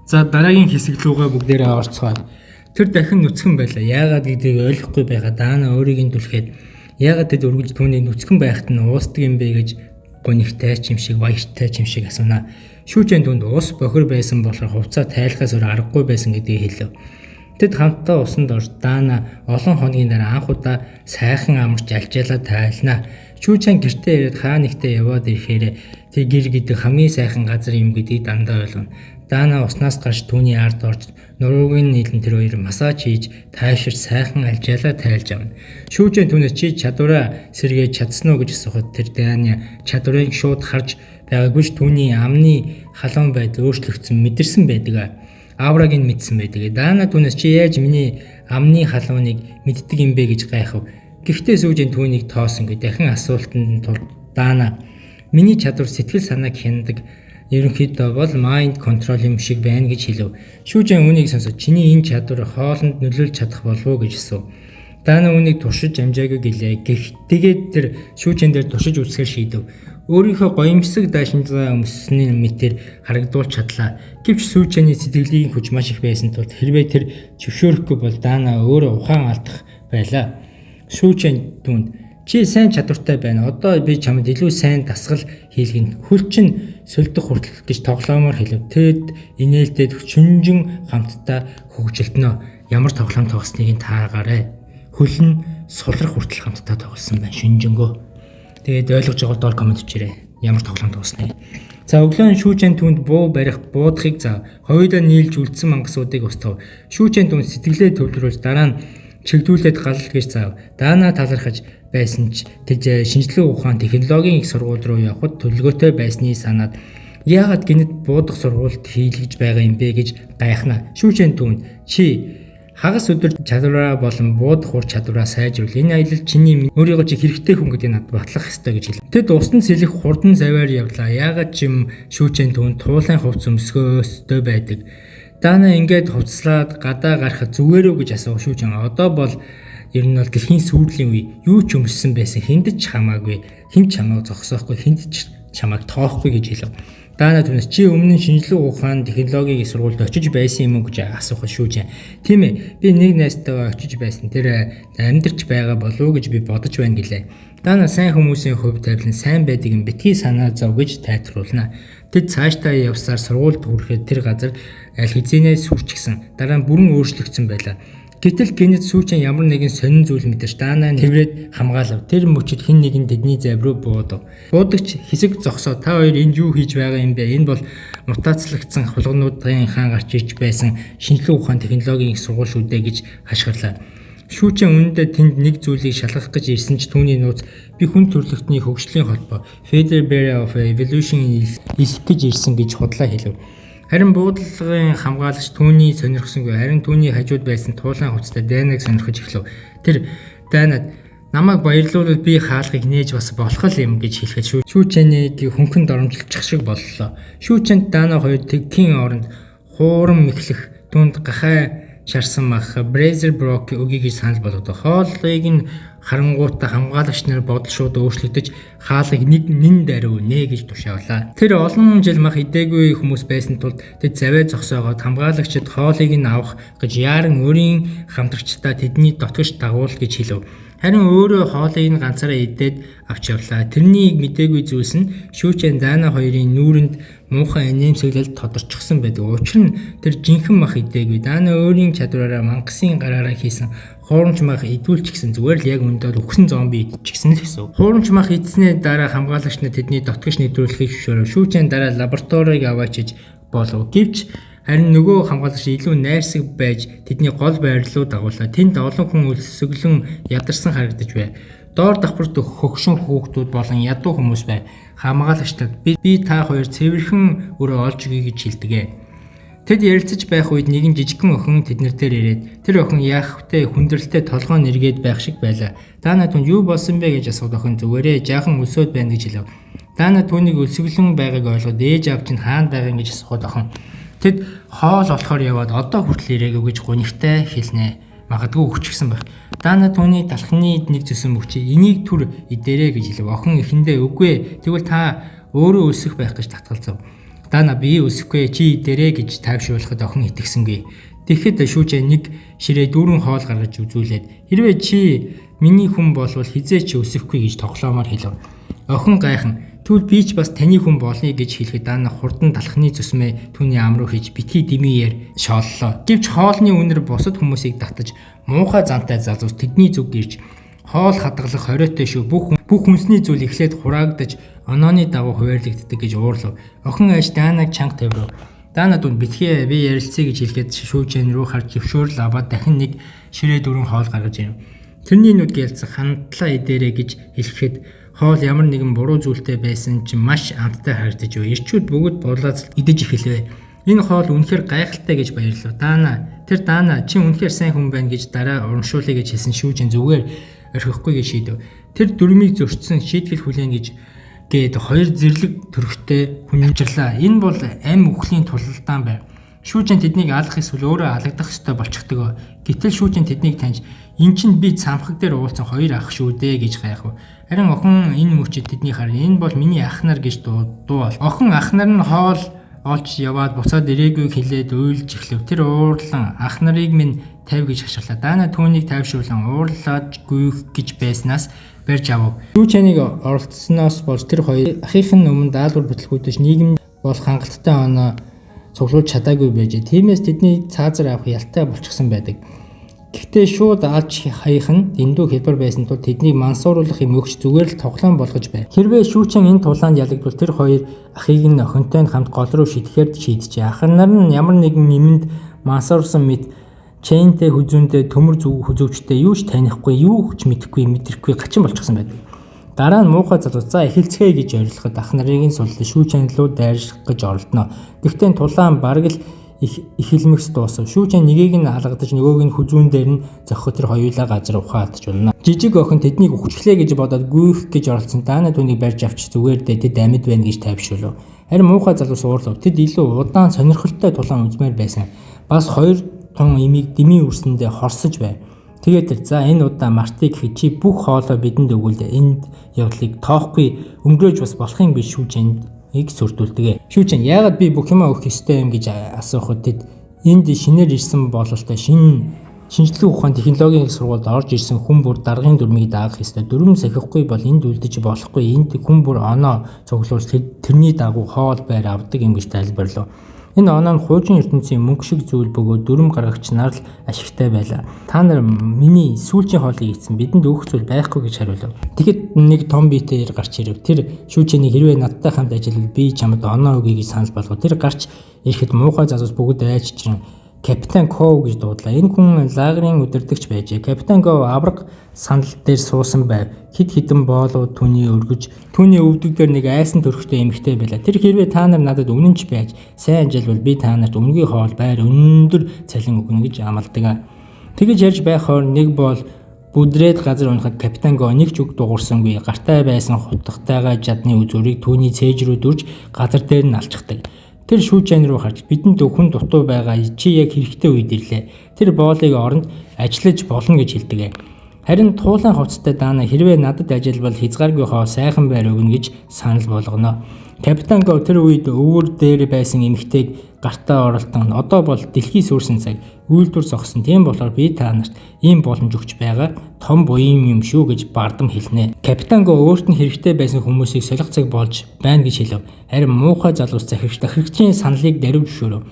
За дараагийн хэсэг рүүгээ бүгдээрээ орцгоод тэр дахин нүцгэн байлаа. Яагаад гэдгийг ойлгохгүй байгаа Даана өөрийг нь түлхээд яагаад тэд өргөж түүний нүцгэн байхад нь уусдаг юм бэ гэж гонигтай ч юм шиг баяртай ч юм шиг асуунаа. Шүүжэн түнд ус бохир байсан болохоор хувцас тайлахаас өөр аргагүй байсан гэдгийг хэлв. Тэд хамтдаа усанд орж Даана олон хоногийн дараа анх удаа сайхан амарч алжаалаа тайлнаа. Шүүжэн гэртээ ирээд хаа нэгтээ яваад ирэхээр тэр гэр гэдэг хамгийн сайхан газар юм гэдгийг дандаа ойлгоно. Даана уснаас гарч түүний ард орж нуруугийн нийлэн тэр хоёр массаж хийж тайвширч сайхан алжаалаа тайлж авна. Шүүжэн түүнээс чи чадвараа сэргээж чадсан уу гэж асуухад тэр Дааны чадварыг шууд харж байгаагүй ч түүний амны халуун байдал өөрчлөгдсөн мэдэрсэн байдаг. Авраг нь мэдсэн байдаг. Даана түүнээс чи яаж миний амны халууныг мэддэг юм бэ гэж гайхав. Гэхдээ Шүүжэн түүнийг тоосонгүй дахин асуултанд тул Даана миний чадвар сэтгэл санааг хяндаг ерөнхийдөө бол mind control юм шиг байна гэж хэлв. Шүүжэн үнийг сонсож чиний энэ чадвар хоолнд нөлөөлж чадах болов уу гэж асуув. Даана үнийг туршиж амжаагүй гэлээ. Тэгээд тэр Шүүжэн дээр туршиж үзэхээр шийдэв. Өөрийнхөө гоёмсог даашинзаа өмссөний мэтэр харагдуулж чадлаа. Гэвч Шүүжэний сэтгэлийн хүч маш их байсан тул хэрвээ тэр зөвшөөрөхгүй бол Даана өөрөө ухаан алдах байлаа. Шүүжэн түнд чи сайн чадвартай байна. Одоо би чамд илүү сайн дасгал хийлгэн хөлчин сөлдөх хүртэл гэж тоглоомоор хэлв. Тэд инээлтэд шүнжин хамтдаа хөгжилтнө. Ямар тоглоом тоглосныг таагаарай. Хөлн сулрах хүртэл хамтдаа тоглосон байна. Шүнжэнгөө. Тэгээд ойлгож байгаа доор комент хийрээ. Ямар тоглоом тоглосныг. За өглөө Шүүжэн түнд буу барих буудахыг зав. Хоёулаа нийлж үлдсэн мангасуудыг устгав. Шүүжэн түнд сэтгэлээ төвлөрүүлж дараа нь чигдүүлээд гал гэж зав. Даана талархаж байсан ч тэд шинжлэх ухаан технологийн их сургууль руу явхад төлөвлөгөөтэй байсны санаад яагаад гинэд буудах сургуульд хийлгэж байгаа юм бэ гэж гайхна. Шүүжэн түнд чи хагас өдөр чадвараа болон буудах ур чадвараа сайжруул. Энэ аялал чиний өөрийгөө чи хэрэгтэй хүн гэдгийг над батлах ёстой гэж хэлв. Тэд усанд сэлэх хурдан заваар явлаа. Яагаад ч юм Шүүжэн түнд туулайн хувцас өмсгөөстэй байдаг. Даана ингээд хувцлаад гадаа гарахад зүгээрөө гэж асуув Шүүжэн. Одоо бол ер нь бол дэлхийн сүүлийн үе юу ч өмссөн байсан хүнд ч хамаагүй хэн ч чамайг зогсоохгүй хүнд ч чамайг тоохгүй гэж хэлв. Даана түүнээс чи өмнө шинжлэх ухаан технологийн сургуульд очиж байсан юм уу гэж асуухад Шүүжэн. Тийм ээ би нэг найзтайгаа очиж байсан. Тэр амьдарч байгаа болов уу гэж би бодож байна гэлээ. Даана сайн хүмүүсийн хувь тавилан сайн байдаг юм битгий санаа зов гэж тайлбарлана. Тэд цаашдаа явсаар сургуульд хүрэхэд тэр газар аль хэзээ сүрчихсэн. Дараа нь бүрэн өөрчлөгдсөн байлаа. Гэтэл гинэд Шүүжэн ямар нэгэн сонин зүйл мэдэрч Даанаа нэврээд хамгаалав. Тэр мөчид хэн нэгэн тэдний зайв руу буудав. Буудагч хэсэг зогсоо та хоёр энд юу хийж байгаа юм бэ? Энэ бол мутацлагдсан хулгунуудын хаан гарч ирж байсан шинжлэх ухаан технологийн их сургууль шүү дээ гэж хашгирлаа. Шүүжэн үнэндээ тэнд нэг зүйлийг шалгах гэж ирсэн ч түүний нууц би хүн төрөлхтний хөгжлийн холбоо Federal Bureau of Evolution эсэх гэж ирсэн гэж худлаа хэлв. Харин буудлагын хамгаалагч түүний сонирхсонгүй харин түүний хажууд байсан туулайн хувцастай Дааныг сонирхож эхлэв. Тэр Даанад намайг баярлуулвал би хаалгыг нээж бас болох юм гэж хэлэхэд Шүүжэнийг хөнхөнд оромжилчих шиг боллоо. Шүүжэнд Даана хоёр тэгхийн оронд хуурам мэхлэх түнд гахай шарсан мах Брэзер Брок өгье гэж санал болгодог. Хоолыг нь харангуйтаа хамгаалагч нар бодол шууд өөрчлөгдөж хаалыг нэн даруй нэ гэж тушаалаа. Тэр олон жил мах идээгүй хүмүүс байсан тул тэд завээ зогсоогоод хамгаалагчид хоолыг нь авах гэж яаран өөрийн хамтрагчдаа тэдний дотгош дагуул гэж хэлв. Харин өөрөө хоолыг нь ганцаараа идээд авч явлаа. Тэрнийг мдээгүй зүйлс нь Шүүжэн Даана хоёрын нүүрэнд муухай инээмсэглэл тодорчсон байдаг. Учир нь тэр жинхэнэ мах идээгүй. Даана өөрийн чадвараараа мангасын гараараа хийсэн хуурамч мах идүүлчихсэн зүгээр л яг өндөө үхсэн зомби идчихсэн л гэсэн. Хуурамч мах идснээ дараа хамгаалагч нар тэдний дотгош нэвтрүүлэхийг зөвшөөрөв. Шүүжэн дараа лабораторийг аваачиж болов. Гэвч харин нөгөө хамгаалагч илүү найрсаг байж тэдний гол байр руу дагууллаа. Тэнд олон хүн өлсөглөн ядарсан харагдаж байв. Доор давхарт хөгшин хүүхдүүд болон ядуу хүмүүс байв. Хамгаалагчдад би та хоёр цэвэрхэн өрөө олж өгье гэж хэлдэгэ. Тэд ярилцаж байх үед нэгэн жижигхэн охин тэднэр дээр ирээд тэр охин яах втэ хүндрэлтэй толгой нэргээд байх шиг байлаа. Даана түнд юу болсон бэ гэж асууад охин зүгээрээ жаахан өлсөд байна гэж хэлв. Даана түүнийг өлсөглөн байгааг ойлгоод ээж аав чинь хаана байгаа юм гэж асууад охин. Тэд хоол олохоор яваад одоо хүртэл ирээгүй гэж гунигтай хэлнэ. Магадгүй өгчихсэн байх. Даана түүний талхны нэг зүсэн мөчи энийг түр идэрэ гэж хэлв. Охин эхэндээ үгүй. Тэгвэл та өөрөө өлсөх байх гэж татгалзав. Даана бие өсөхгүй чи дээрээ гэж тайвшруулахад охин итгэсэнгүй. Тэгэхэд шүүжээ нэг ширээ дүүрэн хоол гаргаж үзүүлээд хэрвээ чи миний хүн болвол хизээ чи өсөхгүй гэж тоглоомоор хэлв. Охин гайхан тэгвэл би ч бас таны хүн болно гэж хэлэхэд Даана хурдан талхны зүсмээ түүний ам руу хийж битгий дэмиээр шооллоо. Гэвч хоолны үнэр бусад хүмүүсийг татаж муухай зантай залуус тэдний зүг ирж хоол хадгалах хориотой шүү. Бүх хүнсний зүйл эхлээд хураагдаж онооны дагуу хуваарлагддаг гэж уурлав. Охин айж Даанаг чанга тавирав. Даана дүн битгий би ярилцъя гэж хэлэхэд шүүжэн рүү харж зөвшөөрөл аваад дахин нэг ширээ дөрвөн хоол гаргаж ирв. Тэрний нүд гэлцэх хандлаа идээрэй гэж хэлэхэд хоол ямар нэгэн буруу зүйлтэй байсан ч маш амттай харагдаж өв. Ирчүүд бүгд бурлаад идэж эхэлвэ. Энэ хоол үнэхээр гайхалтай гэж баярлав. Даана чи үнэхээр сайн хүн байна гэж дараа урамшуулъя гэж хэлсэн шүүжэн зүгээр орхихгүй гэж шийдэв. Тэр дүрмийг зөрчсөн шийтгэл хүлээн гээд хоёр зэрлэг төрхтэй хүнэмжрлээ. Энэ бол ам үхлийн тулалдаан байв. Шүүжэн тэднийг алах эсвэл өөрөө алагдах ёстой болчихдог. Гэтэл шүүжэн тэднийг таньж эн чинь би цамхаг дээр уулзсан хоёр ах шүү дээ гэж гайхав. Харин охин энэ мөчид тэдний харин энэ бол миний ах нар гэж дуу. Охин ах нар нь хоол олж яваад буцаад ирээгүй хэлээд уйлж эхлэв. Тэр уурлан ах нарыг минь тавь гэж хашгилаа. Даана түүнийг тайвшруулан уурлаад гүйх гэж байснаас барьж авав. Шүүжэнийг оролцсноос болж тэр хоёр ахийнх нь өмнө даалгавар бүтлгүүдэж нийгэм болох хангалттай оноо цуглуулж чадаагүй байжээ. Тиймээс тэдний цаазар авах ялтай болчихсон байдаг. Гэхдээ шууд алж хаях нь дэндүү хэлбэр байсан тул тэднийг мансууруулах юм өгч зүгээр л тоглоом болгож байв. Хэрвээ шүүчэн энэ тулаанд ялагдвал тэр хоёр ахыг нь охинтой нь хамт гол руу шидэхээр шийджээ. Ах нар нь ямар нэгэн юмд мансуурсан мэт чэйнтэй хүзүүндээ төмөр хүзүүчтэй юу ч танихгүй, юу ч мэдрэхгүй гачин болчихсон байдаг. Дараа нь муухай залуу за эхэлцгээе гэж орилоход ах нарыг нь суллаа шүүчэн рүү дайрших гэж оролдоно. Гэхдээ тулаан бараг л эхэлмэгс дуусав. Шүүжэн нэгийг нь алгадаж нөгөөг нь хүзүүн дээр нь зохиход тэр хоёулаа газар ухаадж болно. Жижиг охин тэднийг өвчлээ гэж бодоод гүйх гэж оролцсон. Даана түүнийг барьж авч зүгээр дээ тэд амьд байна гэж тайвшруулв. Харин муухай залуус уурлав. Тэд илүү удаан сонирхолтой тулаан үзмээр байсан. Бас хоёр тун имийг дэмий үрсэндээ хорсож байв. Тэгээд тэр за энэ удаа мартыг гэхэд чи бүх хоолой бидэнд өгвөл энд явдлыг тоохгүй өнгөрөөж бас болох юм биш шүүжэнд сүрдүүлдэг. Шүүжэн яагаад би бүх юмаа өгөх ёстой юм гэж асуухад тэд энд шинээр ирсэн бололтой шинжлэх ухааны технологийн сургуульд орж ирсэн хүн бүр даргын дүрмийг даах ёстой. Дүрм сахихгүй бол энд үлдэж болохгүй. Энд хүн бүр оноо цуглуулж тэрний дагуу хоол байр авдаг юм гэж тайлбарлав. Энэ оноо нь хуучин ертөнцийн мөнгө шиг зүйл бөгөөд дүрм гаргагч нар л ашигтай байлаа. Та нар миний сүүлчийн хоолыг ийдсэн бидэнд өөх зүйл байхгүй гэж хариулав. Тэгэхэд нэг том биетээр гарч ирэв. Тэр шүүжэний хэрвээ надтай хамт ажиллавал би чамд оноо өгье гэж санал болгов. Тэр гарч ирэхэд муухай залуус бүгд айччихсан. Капитан Коу гэж дуудлаа. Энэ хүн лагерын удирдагч байжээ. Капитан Коу авраг сандал дээр суусан байв. Хид хідэн боолууд түүний өргөж, түүний өвдөг дээр нэг айсан төрхтэй эмэгтэй байлаа. Тэр хэрвээ та нар надад үнэнч байж сайн ажиллавал би та нарт үнгийн хоол байр өндөр цалин өгнө гэж амладаг. Тэгэж ярьж байх хоор нэг бол бүдрээд газар унахад Капитан Коу нэг ч үг дуурсангүй. Гартай байсан хутгатайгаа жадны үзүүрийг түүний цээж рүү дүрж газар дээр нь алчдаг. Тэр шүүжэн рүү харж бидэнд хүн дутуу байгаа чи яг хэрэгтэй үед ирлээ. Тэр боолыг оронд ажиллаж болно гэж хэлдэг. Харин туулайн хувцастай Даана хэрвээ надад ажиллавал хязгааргүй хоо сайхан байр өгнө гэж санал болгоно. Капитан Коу тэр үед өвөр дээр байсан эмэгтэйг гартаа оролтон одоо бол дэлхий сүрсэн цаг үйлдвэр зогсон. Тийм болохоор би та нарт ийм боломж өгч байгаа том буян юм шүү гэж бардам хэлнэ. Капитан Коу өөрт нь хэрэгтэй байсан хүмүүсийг солих цаг болж байна гэж хэлв. Харин муухай залуус захирагчийн саналыг даруй зөвшөөрөв.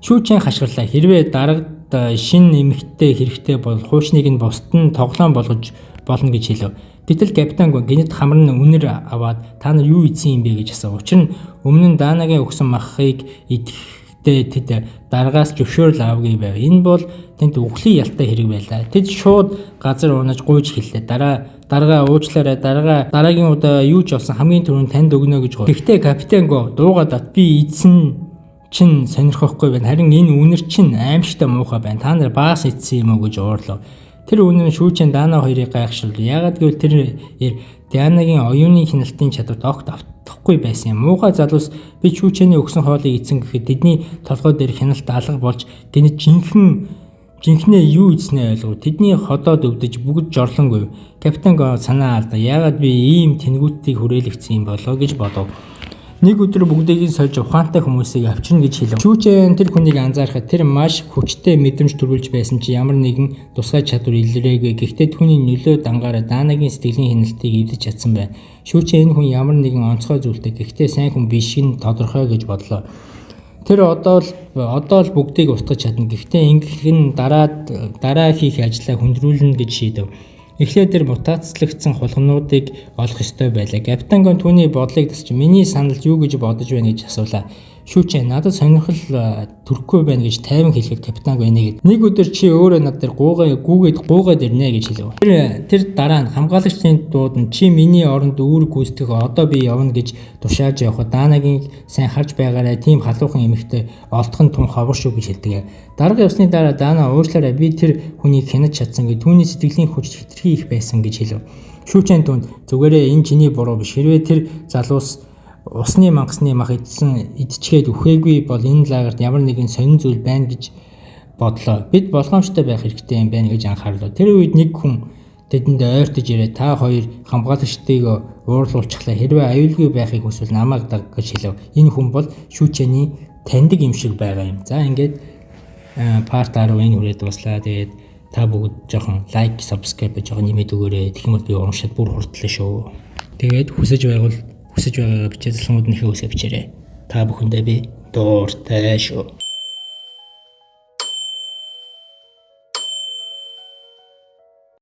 Шүүжэн хашгирлаа. Хэрвээ дарагт шин эмэгтэй хэрэгтэй бол хуучныг нь бусд нь тоглоом болгож болно гэж хэлв. Гэтэл Капитан Коу гинэт хамар нь үнэр аваад та нар юу ийдсэн юм бэ гэж асуув. Учир нь өмнө нь Даанагийн өгсөн махыг идэхдээ тэд дараагаас зөвшөөрөл авгүй байв. Энэ бол тэнд үхлийн ялтай хэрэг байлаа. Тэд шууд газар унаж гуйж хэллээ. Дараагаа уучлаарай. Дараагийн удаа юу ч олсон хамгийн түрүүнд танд өгнө гэж гоо. Гэхдээ Капитан Коу дуугаад би ийдсэн чин сонирхохгүй байна. Харин энэ үнэр чин аимшигтай муухай байна. Та нар баас ийдсэн юм уу гэж уурлав. Тэр үнэн шүүжэн Даана хоёрыг гайхшруулв. Яагаад гэвэл тэр Дианагийн оюуны хяналтын чадварт огт автахгүй байсан юм. Муухай залуус би шүүжэний өгсөн хоолыг эзэн гэхэд тэдний толгой дээр хяналт алга болж гинэ жинхнээ юу ийдснээ ойлгов. Тэдний ходоод өвдөж бүгд жорлонгүй. Капитан Коу санаа алдаа. Яагаад би ийм тэнгуүтийг хүрээлэгдсэн юм болоо гэж бодов. Нэг өдөр бүгдийг нь сольж ухаантай хүмүүсийг авчирна гэж хэлв. Шүүчэн тэр хүнийг анзаарахад тэр маш хүчтэй мэдрэмж төрүүлж байсан чи ямар нэгэн тусгай чадвар илрээгүй. Гэхдээ түүний нөлөө дангаараа Данагийн сэтгэлийн хяналтыг эвдэж чадсан байна. Шүүчэн энэ хүн ямар нэгэн онцгой зүйлтэй гэхдээ сайн хүн биш нь тодорхой гэж бодлоо. Тэр одоо л бүгдийг устгах чадна. Гэхдээ ингэх нь дараа хийх ажлаа хүндрүүлнэ гэж шийдэв. Эхлээд тэр мутацлагдсан хулгнуудыг олох ёстой байлаа. Капитан Гон түүний бодлыг тасч миний санал юу гэж бодож байна гэж асуулаа. Шүүчээ надад сонирхол төрөхгүй байна гэж тайван хэлэхэд Капитан Гон нэг өдөр чи өөрөө над дээр гуугээд ирнэ гэж хэлв. Тэр дараа нь хамгаалагчдын дууд нь чи миний оронд үүрэг гүйцэтгэх одоо би явна гэж тушааж явхад Данагийн сайн харж байгаарай тийм халуухан эмэгтэй олдох нь тун ховор шүү гэж хэлдэг. Дарга явсны дараа Дана уучлаарай би тэр хүнийг хянаж чадсан гэж түүний сэтгэлийн хүч хэтэрхий их байсан гэж хэлв. Шүүчэн түнд зүгээрээ энэ чиний буруу биш. Хэрвээ тэр залуус усны мангасны мах идчихэд үхээгүй бол энэ лагерт ямар нэгэн сонин зүйл байна гэж бодлоо. Бид болгоомжтой байх хэрэгтэй юм байна гэж анхаарлаа. Тэр үед нэг хүн тэдэнд ойртож ирээ та хоёр хамгаалагчдыг уурлуулчихлаа. Хэрвээ аюулгүй байхыг хүсвэл намайг даг гэж хэлв. Энэ хүн бол шүүчэний таньдаг юм шиг байгаа юм. За ингээд part 10 энэ хүрээд дуслаа. Тэгээд та бүгд жоохон лайк, subscribe жоохон нэмээд өгөөрэй. Тэгэх юм бол би урамшаад бүр хурдлаа шүү. Тэгээд хүсэж байгаа бичээ залхамууд нэхээ үсэ бичээрэй. Та бүхэндээ би дууртай шүү.